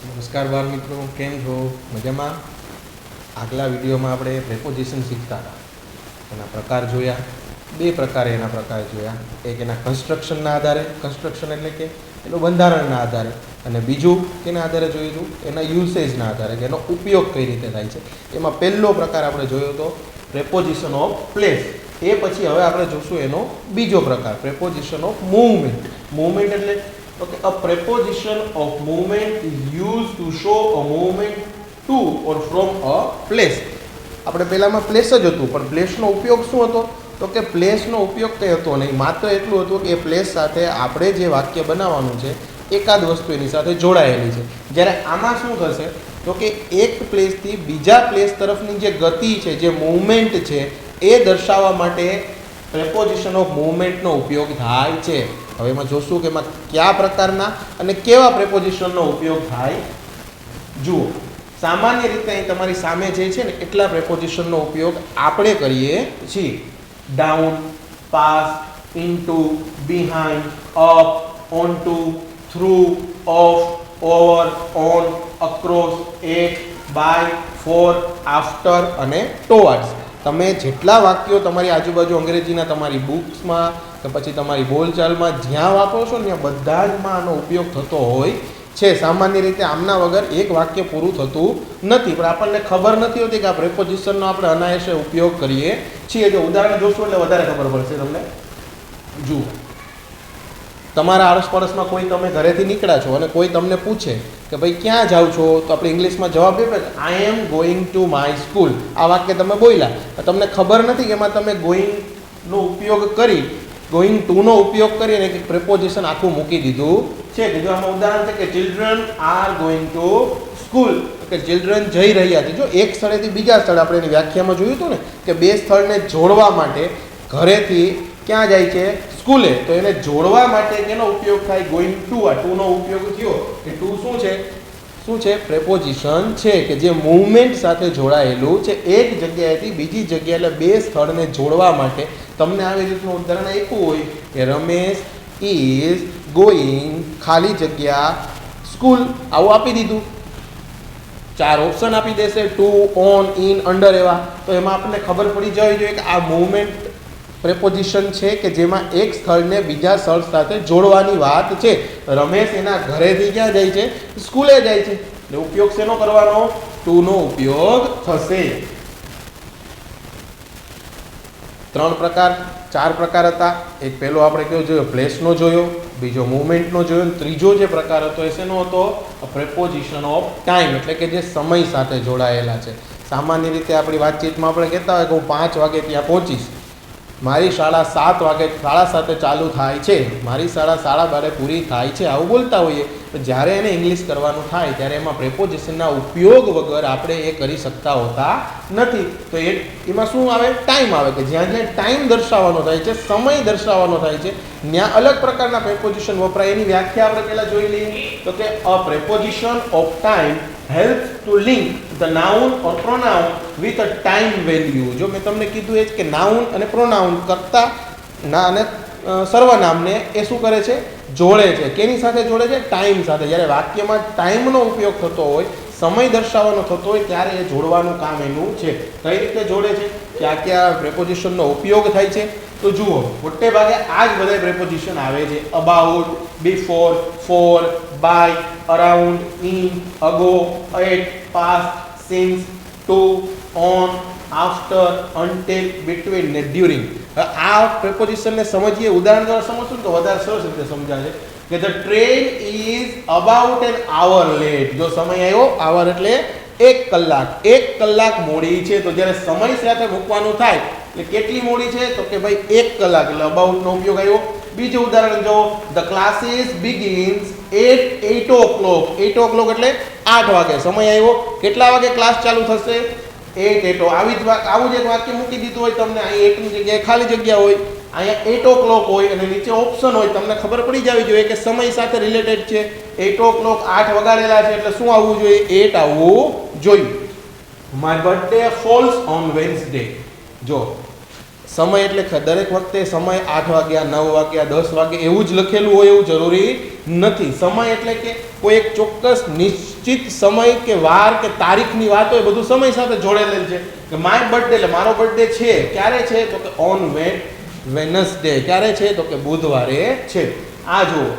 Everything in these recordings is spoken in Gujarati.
નમસ્કાર બાળ મિત્રો, કેમ છો? મજામાં? આગલા વિડીયોમાં આપણે પ્રેપોઝિશન શીખતા હતા. એના પ્રકાર જોયા, બે પ્રકારે એના પ્રકાર જોયા. એક એના કન્સ્ટ્રક્શનના આધારે, કન્સ્ટ્રક્શન એટલે કે એનું બંધારણના આધારે, અને બીજું કેના આધારે જોયું હતું? એના યુસેજના આધારે, કે એનો ઉપયોગ કઈ રીતે થાય છે. એમાં પહેલો પ્રકાર આપણે જોયો હતો પ્રેપોઝિશન ઓફ પ્લેસ. એ પછી હવે આપણે જોશું એનો બીજો પ્રકાર, પ્રેપોઝિશન ઓફ મૂવમેન્ટ. મૂવમેન્ટ એટલે okay, a preposition of movement is used to show a movement to or from a place. આપણે પહેલામાં પ્લેસ જ હતું, પણ પ્લેસનો ઉપયોગ શું હતો? તો કે પ્લેસનો ઉપયોગ કંઈ હતો નહીં, માત્ર એટલું હતું કે એ પ્લેસ સાથે આપણે જે વાક્ય બનાવવાનું છે એકાદ વસ્તુ એની સાથે જોડાયેલી છે. જ્યારે આમાં શું થશે? તો કે એક પ્લેસથી બીજા પ્લેસ તરફની જે ગતિ છે, જે મૂવમેન્ટ છે, એ દર્શાવવા માટે પ્રેપોઝિશન ઓફ મૂવમેન્ટનો ઉપયોગ થાય છે. હવે એમાં જોશું કે એમાં કયા પ્રકારના અને કેવા પ્રેપોઝિશનનો ઉપયોગ થાય. જુઓ, સામાન્ય રીતે અહીં તમારી સામે જે છે ને એટલા પ્રેપોઝિશનનો ઉપયોગ આપણે કરીએ છીએ. Down, pass, into, behind, up, onto, through, of, over, on, across, at, by, for, after અને ટુવર્ડ્સ. તમે જેટલા વાક્યો તમારી આજુબાજુ અંગ્રેજીના તમારી બુક્સમાં કે પછી તમારી બોલચાલમાં જ્યાં વાપરો છો ને ત્યાં બધા જમાં આનો ઉપયોગ થતો હોય છે. સામાન્ય રીતે આમના વગર એક વાક્ય પૂરું થતું નથી, પણ આપણને ખબર નથી હોતી કે આ પ્રેપોઝિશનનો આપણે અનાયાસે ઉપયોગ કરીએ છીએ. જો ઉદાહરણ જોશું એટલે વધારે ખબર પડશે તમને. જુઓ, તમારા આડોસ-પડોશમાં કોઈ તમે ઘરેથી નીકળ્યા છો અને કોઈ તમને પૂછે કે ભાઈ ક્યાં જાઓ છો, તો આપણે ઇંગ્લિશમાં જવાબ આપીએ I am going to my school. આ વાક્ય તમે બોલ્યા, તમને ખબર નથી કે એમાં તમે ગોઈંગનો ઉપયોગ કરી, ગોઈંગ ટુનો ઉપયોગ કરીને એક પ્રેપોઝિશન આખું મૂકી દીધું છે. કે જો આમાં ઉદાહરણ છે કે children are going to school, કે ચિલ્ડ્રન જઈ રહ્યા છે. જો એક સ્થળેથી બીજા સ્થળે, આપણે એની વ્યાખ્યામાં જોયું હતું ને કે બે સ્થળને જોડવા માટે ઘરેથી ક્યાં જાય છે? સ્કૂલે. તો એને જોડવા માટે કેનો ઉપયોગ થાય? Going to. આ ટુનો ઉપયોગ થયો કે ટુ શું છે? શું છે? પ્રેપોઝિશન છે કે જે મૂવમેન્ટ સાથે જોડાયેલું છે. એક જગ્યાએથી બીજી જગ્યાએ, એટલે બે સ્થળને જોડવા માટે તમને આવી રીતનું ઉદાહરણ આપ્યું હોય કે રમેશ ઇઝ ગોઈંગ ખાલી જગ્યા સ્કૂલ. આવું આપી દીધું, 4 ઓપ્શન આપી દેશે, ટુ, ઓન, ઇન, અંડર, એવા. તો એમાં આપણને ખબર પડી જવી જોઈએ કે આ મૂવમેન્ટ પ્રેપોઝિશન છે કે જેમાં એક સ્થળને બીજા સ્થળ સાથે જોડવાની વાત છે. રમેશ એના ઘરેથી ક્યાં જાય છે? સ્કૂલે જાય છે. એટલે ઉપયોગ શેનો કરવાનો? ટુનો ઉપયોગ થશે. 3 પ્રકાર, 4 પ્રકાર હતા. એક પહેલો આપણે કયો જોયો? પ્લેસનો જોયો, બીજો મૂવમેન્ટનો જોયો, અને ત્રીજો જે પ્રકાર હતો એ શેનો હતો? પ્રેપોઝિશન ઓફ ટાઈમ, એટલે કે જે સમય સાથે જોડાયેલા છે. સામાન્ય રીતે આપણી વાતચીતમાં આપણે કહેતા હોય કે હું 5 વાગે ત્યાં પહોંચીશ, મારી શાળા 7 વાગે, 7:30 ચાલુ થાય છે, મારી શાળા 12:30 પૂરી થાય છે, આવું બોલતા હોઈએ. તો જ્યારે એને ઇંગ્લિશ કરવાનું થાય ત્યારે એમાં પ્રેપોઝિશનના ઉપયોગ વગર આપણે એ કરી શકતા હોતા નથી. તો એમાં શું આવે? ટાઈમ આવે, કે જ્યાં જ્યાં ટાઈમ દર્શાવવાનો થાય છે, સમય દર્શાવવાનો થાય છે, ત્યાં અલગ પ્રકારના પ્રેપોઝિશન વપરાય. એની વ્યાખ્યા આપણે પહેલાં જોઈ લઈએ. તો કે a preposition of time helps to link the noun or pronoun with a time value. જો મેં તમને કીધું એ જ કે નાઉન અને પ્રોનાઉન કરતા ના અને સર્વનામને એ શું કરે છે? જોડે છે. કેની સાથે જોડે છે? ટાઈમ સાથે. જ્યારે વાક્યમાં ટાઈમનો ઉપયોગ થતો હોય, સમય દર્શાવવાનો થતો હોય, ત્યારે એ જોડવાનું કામ એનું છે. કઈ રીતે જોડે છે? ક્યાં પ્રેપોઝિશનનો ઉપયોગ થાય છે? તો જુઓ, મોટે ભાગે આ જ બધા પ્રેપોઝિશન આવે છે. About, before, for, by, around, in, ago, at, past, since, to, on, after, until, between ને ડ્યુરિંગ. આ પ્રેપોઝિશનને સમજીએ, ઉદાહરણ દ્વારા સમજશું તો વધારે સરસ રીતે સમજાશે. કે the train is about an hour late. જો સમય આવ્યો, આવર એટલે 1 કલાક, 1 કલાક મોડી છે. તો જ્યારે સમય સાથે મૂકવાનું થાય એટલે કેટલી મોડી છે? તો કે ભાઈ 1 કલાક, એટલે અબાઉટનો ઉપયોગ આવ્યો. બીજું ઉદાહરણ જો, the classes begins at 8 o'clock. 8 o'clock એટલે 8 વાગે. સમય આવ્યો, કેટલા વાગે ક્લાસ ચાલુ થશે? 8. આવું જ એક વાક્ય મૂકી દીધું હોય તમને, અહીં 8 ની જગ્યાએ ખાલી જગ્યા હોય, અહીંયા 8 o'clock હોય અને નીચે ઓપ્શન હોય, તમને ખબર પડી જવી જોઈએ કે સમય સાથે રિલેટેડ છે. 8 o'clock 8 વગાડેલા છે એટલે શું આવવું જોઈએ? 8 આવવું જોઈએ. My birthday false on Wednesday. જો સમય એટલે દરેક વખતે સમય 8 વાગ્યા 9 વાગ્યા 10 વાગ્યા એવું જ લખેલું હોય એવું જરૂરી નથી. સમય એટલે કે કોઈ એક ચોક્કસ નિશ્ચિત સમય કે વાર કે તારીખની વાત હોય, બધું સમય સાથે જોડેલું છે. કે માય બર્થડે એટલે મારો બર્થડે છે, ક્યારે છે તો કે ઓન વેનસડે. ક્યારે છે તો કે બુધવારે છે. આ જુઓ,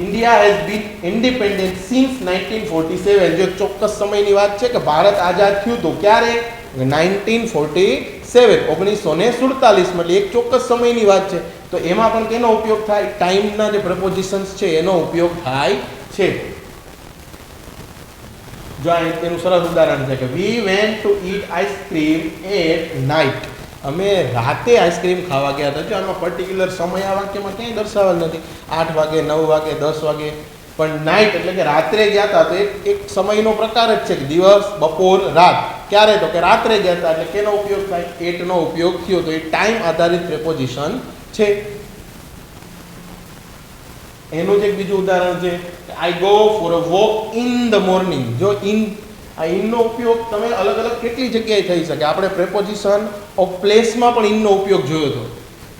India has been independent since 1947. જો ચોક્કસ સમયની વાત છે કે ભારત આઝાદ થયું તો ક્યારે? 1947, 1947 એટલે એક ચોક્કસ સમયની વાત છે. તો એમાં પણ કેનો ઉપયોગ થાય? ટાઈમના જે પ્રપોઝિશન્સ છે એનો ઉપયોગ થાય છે. જો આ તેનું સરસ ઉદાહરણ છે કે we went to eat ice cream at night. અમે રાતે આઈસ્ક્રીમ ખાવા ગયા હતા. જો આમાં પર્ટિક્યુલર સમય આ વાક્યમાં ક્યાંય દર્શાવેલ નથી. 8 વાગે 9 વાગે 10 વાગે, પણ નાઇટ એટલે કે રાત્રે ગયા હતા. તો એક સમયનો પ્રકાર જ છે કે દિવસ, બપોર, રાત. ક્યારે તો કે રાત્રે ગયા હતા એટલે કેનો ઉપયોગ થાય? એટનો ઉપયોગ થયો. તો એ ટાઈમ આધારિત પ્રેપોઝિશન છે. એનું જ એક બીજું ઉદાહરણ છે I go for a walk in the morning. જો આ ઇનનો ઉપયોગ તમે અલગ અલગ કેટલી જગ્યાએ થઈ શકે. આપણે પ્રેપોઝિશન ઓફ પ્લેસમાં પણ ઇનનો ઉપયોગ જોયો હતો.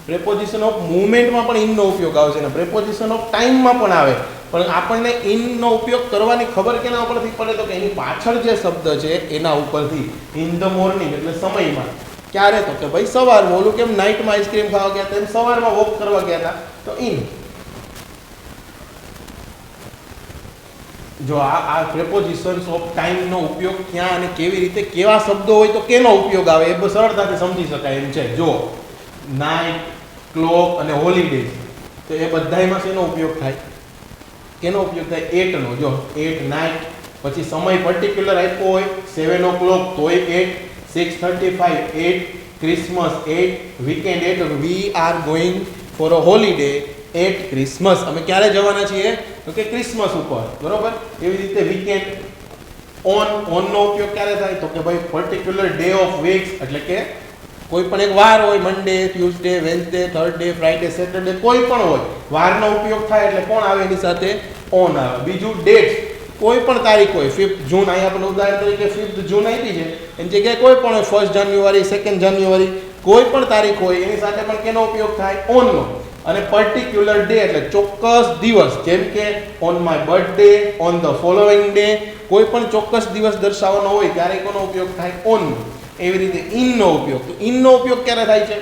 પ્રેપોઝિશન ઓફ મૂવમેન્ટમાં પણ ઇનનો ઉપયોગ આવે છે અને પ્રેપોઝિશન ઓફ ટાઈમમાં પણ આવે. પણ આપણને ઇનનો ઉપયોગ કરવાની ખબર કેના ઉપરથી પડે તો કે એની પાછળ જે શબ્દ છે એના ઉપરથી. ઇન ધ મોર્નિંગ એટલે સમયમાં. ક્યારે તો કે ભાઈ સવારમાં. ઓલું કેમ નાઇટમાં આઈસ્ક્રીમ ખાવા ગયા હતા એમ સવારમાં વોક કરવા ગયા હતા તો ઇન. જો આ પ્રેપોઝિશન્સ ઓફ ટાઈમનો ઉપયોગ ક્યાં અને કેવી રીતે, કેવા શબ્દો હોય તો કેનો ઉપયોગ આવે એ સરળતાથી સમજી શકાય એમ છે. જો નાઇટ, ક્લોક અને હોલિડેઝ, તો એ બધાયમાં શેનો ઉપયોગ થાય? કેનો ઉપયોગ થાય? એટનો. જો એટ નાઇટ, પછી સમય પર્ટિક્યુલર આપ્યો હોય 7 o'clock તોય 8, 6:35 8, Christmas 8, weekend 8. We are going for a holiday at Christmas. અમે ક્યારે જવાના છીએ તો કે ક્રિસમસ ઉપર, બરોબર. એવી રીતે વીકેન્ડ. ઓનનો ઉપયોગ ક્યારે થાય તો કે ભાઈ પર્ટિક્યુલર ડે ઓફ વીક્સ એટલે કે કોઈ પણ એક વાર હોય, Monday, Tuesday, Wednesday, Thursday, Friday, Saturday, કોઈ પણ હોય, વારનો ઉપયોગ થાય એટલે કોણ આવે એની સાથે? ઓન આવે. બીજું ડેટ, કોઈ પણ તારીખ હોય, 5th જૂન, અહીંયા આપણે ઉદાહરણ તરીકે 5th જૂન આપી છે, એની જગ્યાએ કોઈ પણ હોય, 1st જાન્યુઆરી, 2nd જાન્યુઆરી, કોઈ પણ તારીખ હોય એની સાથે પણ કેનો ઉપયોગ થાય? ઓનનો. અને પર્ટિક્યુલર ડે એટલે ચોક્કસ દિવસ, જેમ કે on my birthday, on the following day, કોઈ પણ ચોક્કસ દિવસ દર્શાવવાનો હોય ત્યારે કોનો ઉપયોગ થાય? ઓનનો. એવી રીતે ઇનનો ઉપયોગ. તો ઇનનો ઉપયોગ ક્યારે થાય છે?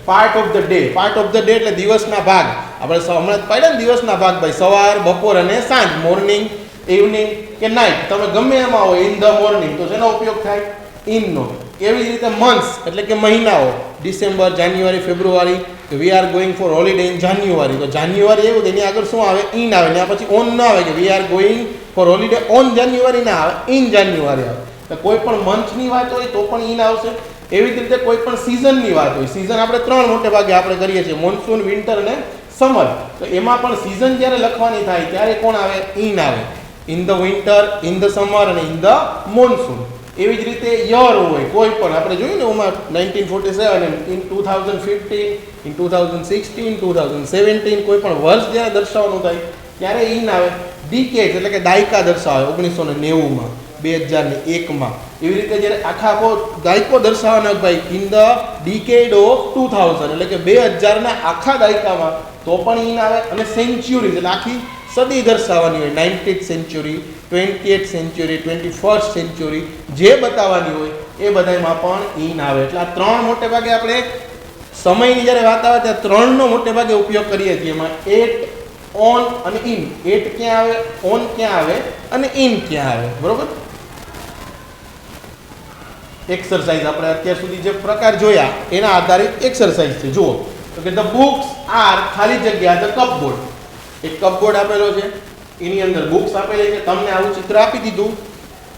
Part of the day. Part of the day એટલે દિવસના ભાગ. આપણે હમણાં જ પાડ્યા ને દિવસના ભાગ ભાઈ, સવાર, બપોર અને સાંજ, મોર્નિંગ, ઇવનિંગ કે નાઇટ, તમે ગમે એમાં હોય, ઇન ધ મોર્નિંગ, તો શેનો ઉપયોગ થાય? ઇનનો. એવી જ રીતે મંથ્સ એટલે કે મહિનાઓ, December, January, February, V are going for Holiday Inn જાન્યુઆરી. તો જાન્યુઆરી એવું એની આગળ શું આવે? ઇન આવે. ને પછી ઓન ના આવે કે we are going for holiday on January ના આવે, ઇન જાન્યુઆરી આવે. તો કોઈ પણ મંથની વાત હોય તો પણ ઇન આવશે. એવી જ રીતે કોઈ પણ સિઝનની વાત હોય, સિઝન આપણે 3 મોટે ભાગે આપણે કરીએ છીએ, મોન્સૂન, વિન્ટર અને સમર. તો એમાં પણ સિઝન જ્યારે લખવાની થાય ત્યારે કોણ આવે? ઇન આવે. In the winter, in the summer અને ઇન ધ મોન્સૂન. એવી જ રીતે યર હોય, કોઈ પણ આપણે જોયું ને એમાં 1947, ઇન 2015, ઇન 2016, 2017, કોઈ પણ વર્ષ જ્યારે દર્શાવવાનું થાય ત્યારે ઇન આવે. ડિકેડ એટલે કે દાયકા દર્શાવે, 1990માં, 2001માં. એવી રીતે જ્યારે આખો દાયકો દર્શાવવાનો ભાઈ, ઇન ધ ડિકેડ ઓફ 2000 એટલે કે 2000ના આખા દાયકામાં, તો પણ ઇન આવે. અને સેન્ચ્યુરી એટલે આખી સદી દર્શાવવાની હોય, 19th century, 20th century, 21st century, જે બતાવવાની હોય એ બધામાં પણ ઇન આવે. એટલે આ 3 મોટે ભાગે આપણે સમયની જ્યારે વાત આવે ત્યારે 3નો મોટે ભાગે ઉપયોગ કરીએ છીએ. એમાં એટ, ઓન અને ઇન. એટ ક્યાં આવે, ઓન ક્યાં આવે અને ઇન ક્યાં આવે, બરોબર. એક્સરસાઇઝ આપણે અત્યાર સુધી જે પ્રકાર જોયા એના આધારિત એક્સરસાઇઝ છે. જુઓ તો કે ધ બુક્સ આર ખાલી જગ્યા ધ કપબોર્ડ. એક કપબોર્ડ આપેલો છે, એની અંદર બુક્સ આપેલી છે. તમને આવું ચિત્ર આપી દીધું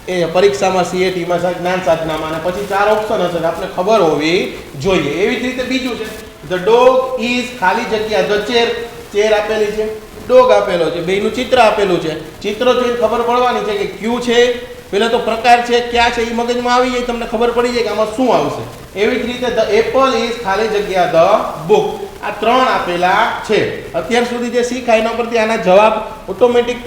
એ પરીક્ષામાં, CAT-માં, જ્ઞાન સાધનામાં, અને પછી 4 ઓપ્શન હશે, આપણે ખબર હોવી જોઈએ. એવી જ રીતે બીજું છે ધ ડોગ ઇઝ ખાલી જગ્યા ધ ચેર. ચેર આપેલી છે, ડોગ આપેલો છે, બેયનું ચિત્ર આપેલું છે. ચિત્ર જોઈને ખબર પડવાની છે કે ક્યુ છે, પેલા તો પ્રકાર છે, ક્યાં છે, એ મગજમાં આવી જાય, તમને ખબર પડી જાય કે આમાં શું આવશે. એવી જ રીતે ધ એપલ ઇઝ ખાલી જગ્યા ધ બુક. આ 3 આપેલા છે. અત્યાર સુધી જે શીખાય એના પરથી આના જવાબ ઓટોમેટિક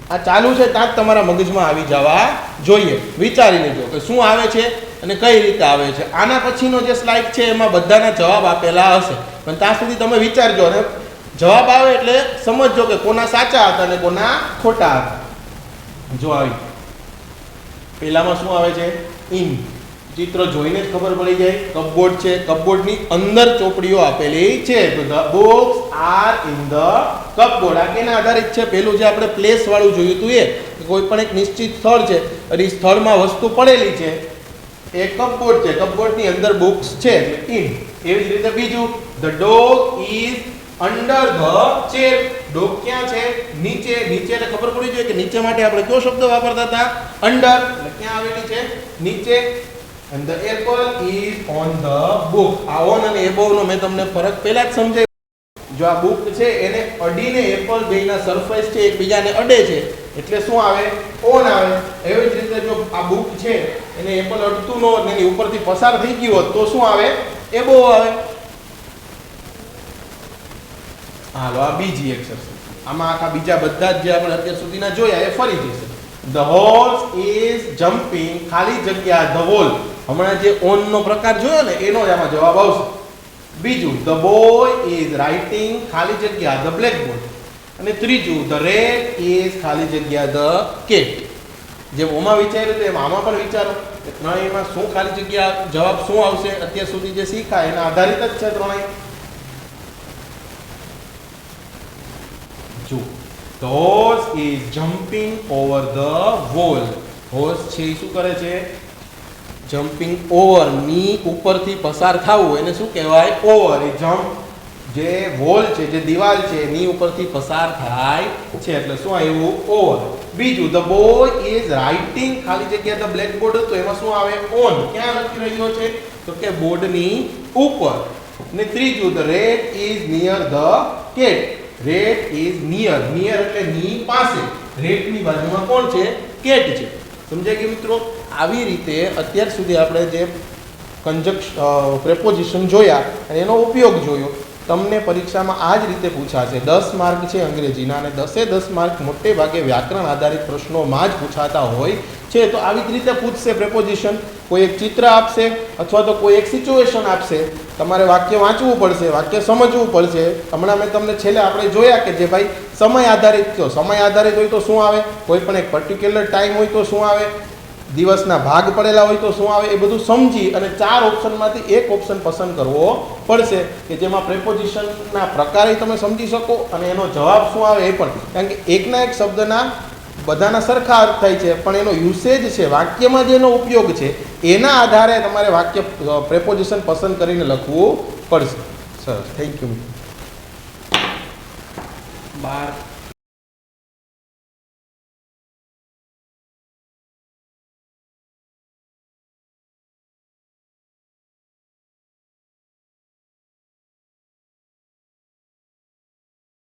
આ ચાલુ છે ત્યાં જ તમારા મગજમાં આવી જવા જોઈએ. વિચારીને જો કે શું આવે છે અને કઈ રીતે આવે છે. આના પછીનો જે સ્લાઇડ છે એમાં બધાના જવાબ આપેલા હશે, પણ ત્યાં સુધી તમે વિચારજો અને જવાબ આવે એટલે સમજજો કે કોના સાચા હતા અને કોના ખોટા હતા. જો આવી પહેલામાં શું આવે છે? ઇન. ચિત્ર જોઈને જ ખબર પડી જાય. કપબોર્ડ છે, કપબોર્ડની અંદર ચોપડીઓ આપેલી છે. તો the books are in the cupboard. આ કેના આધારિત છે? પેલું જે આપણે પ્લેસ વાળું જોયું હતું એ કોઈ પણ એક નિશ્ચિત સ્થળ છે અને એ સ્થળમાં વસ્તુ પડેલી છે એ કપબોર્ડ છે. કપબોર્ડની અંદર બુક્સ છે એટલે ઇન. એવી જ રીતે બીજું, the dog is under the chair. Dog ક્યાં છે? નીચે. નીચે એટલે ખબર પડી જોઈએ કે નીચે માટે આપણે કયો શબ્દ વાપરતા હતા? અંડર. એટલે ક્યાં આવેલી છે? નીચે. and the apple is on the book. આ ઓન અને એબોવ નો મેં તમને ફરક પહેલા જ સમજાવ્યો. જો આ બુક છે એને અડીને એપલ બેયના સરફેસ છે એકબીજાને અડે છે એટલે શું આવે? ઓન આવે. એવી જ રીતે જો આ બુક છે એને એપલ અડતું નો અને એની ઉપરથી પસાર થઈ ગયું હોત તો શું આવે? એબોવ આવે. હાલો આ બીજી એક્સરસાઇઝ. આમાં આખા બીજા બધા જ જે આપણે અત્યાર સુધીના જોયા એ ફરી જશે. The horse is jumping, ખાલી જગ્યા the wall. હમણાં જે ઓન નો પ્રકાર જોયો ને એનો જ આમાં જવાબ આવશે. બીજું, the boy is writing, ખાલી જગ્યા the blackboard. અને ત્રીજું, the rat is ખાલી જગ્યા the cat. જેમ ઓમાં વિચાર્યું તેમ આમાં પણ વિચારો કે ત્રણેયમાં શું ખાલી જગ્યા જવાબ શું આવશે? અત્યાર સુધી જે શીખા એના આધારિત જ છે ત્રણેય. જો The horse is jumping over the wall. Horse છે એ શું કરે છે? જમ્પિંગ ઓવર, ની ઉપરથી પસાર થવું એને શું કહેવાય? ઓવર. એ જમ્પ જે વોલ છે જે દિવાલ છે ની ઉપરથી પસાર થાય છે એટલે શું આવ્યું? ઓવર. બીજું, the boy is writing, ખાલી જગ્યા the blackboard તો એમાં શું આવે? ઓન. ક્યાં લખી રહ્યો છે? તો કે બોર્ડની ઉપર. ને ત્રીજું, the rat is near the cat. Rate is near. Near એટલે ની પાસે. રેટની બાજુમાં કોણ છે? કેટ છે. સમજાય ગયું મિત્રો? આવી રીતે અત્યાર સુધી આપણે જે પ્રેપોઝિશન જોયા અને એનો ઉપયોગ જોયો. તમને પરીક્ષામાં આ જ રીતે પૂછાશે. 10 માર્ક છે અંગ્રેજીના અને 10 માર્ક મોટે ભાગે વ્યાકરણ આધારિત પ્રશ્નોમાં જ પૂછાતા હોય છે. તો આવી જ રીતે પૂછશે પ્રેપોઝિશન. કોઈ એક ચિત્ર આપશે અથવા તો કોઈ એક સિચ્યુએશન આપશે. તમારે વાક્ય વાંચવું પડશે, વાક્ય સમજવું પડશે. હમણાં મેં તમને છેલ્લે આપણે જોયા કે જે ભાઈ સમય આધારિત થયો. સમય આધારિત હોય તો શું આવે? કોઈ પણ એક પર્ટિક્યુલર ટાઈમ હોય તો શું આવે? દિવસના ભાગ પડેલા હોય તો શું આવે? એ બધું સમજી અને 4 ઓપ્શનમાંથી એક ઓપ્શન પસંદ કરવો પડશે કે જેમાં પ્રેપોઝિશનના પ્રકારે તમે સમજી શકો અને એનો જવાબ શું આવે એ પણ. કારણ કે એકના એક શબ્દના બધાના સરખા અર્થ થાય છે પણ એનો યુસેજ છે, વાક્યમાં જેનો ઉપયોગ છે એના આધારે તમારે વાક્ય પ્રેપોઝિશન પસંદ કરીને લખવું પડશે. સરસ, થેન્ક યુ. 12